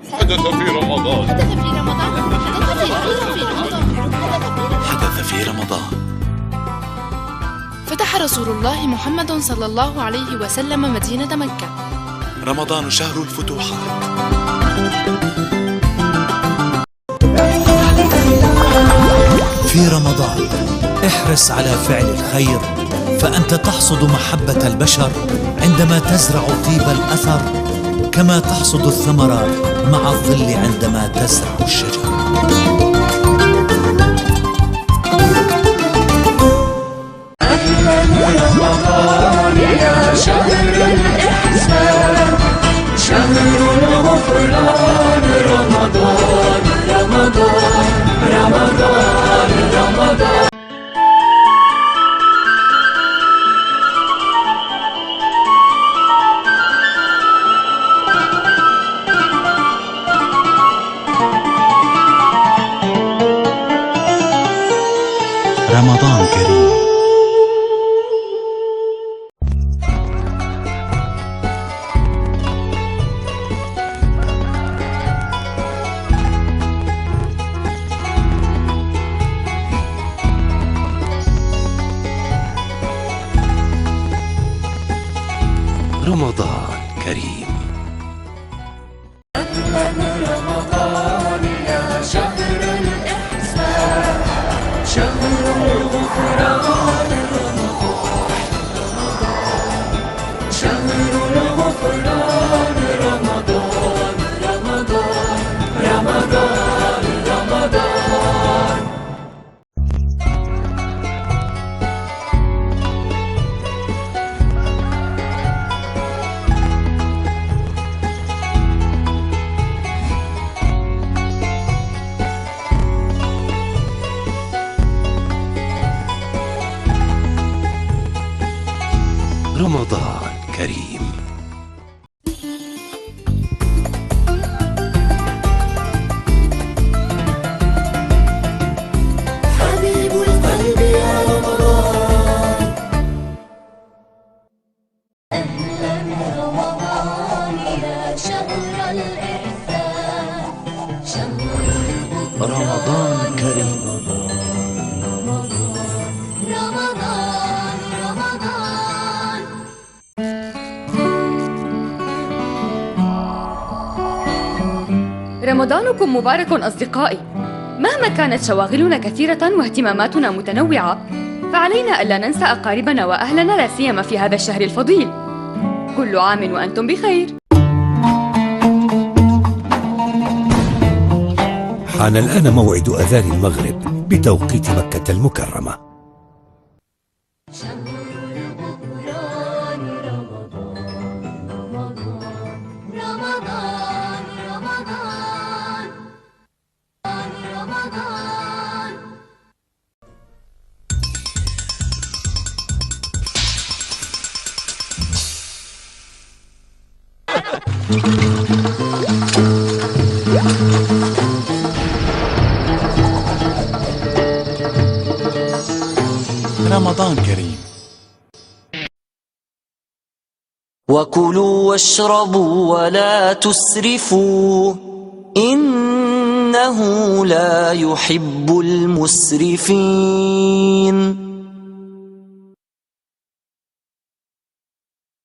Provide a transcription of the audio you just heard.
حدث في رمضان. حدث في رمضان. فتح رسول الله محمد صلى الله عليه وسلم مدينة مكة. رمضان شهر الفتوحات. في رمضان احرص على فعل الخير، فأنت تحصد محبة البشر عندما تزرع طيب الأثر، كما تحصد الثمرة مع الظل عندما تزرع الشجر. رمضان يا شهر الإحسان، شهر الغفران، رمضان رمضان رمضان رمضان. رمضان كريم. رمضان كريم. رمضان يا شهر الإحسان، شهر الغفران، شهر الغفران، رمضان رمضان رمضان رمضان. رمضان كريم. حبيب القلب يا رمضان، أهلا رمضان يا شهر الإحسان، شهر رمضان كريم. رمضان رمضان. رمضانكم مبارك أصدقائي. مهما كانت شواغلنا كثيرة واهتماماتنا متنوعة، فعلينا ألا ننسى أقاربنا وأهلنا، لا سيما في هذا الشهر الفضيل. كل عام وأنتم بخير. حان الآن موعد أذان المغرب بتوقيت مكة المكرمة. شهر الغفران، رمضان رمضان رمضان رمضان. رمضان كريم. وكلوا واشربوا ولا تسرفوا، إنه لا يحب المسرفين.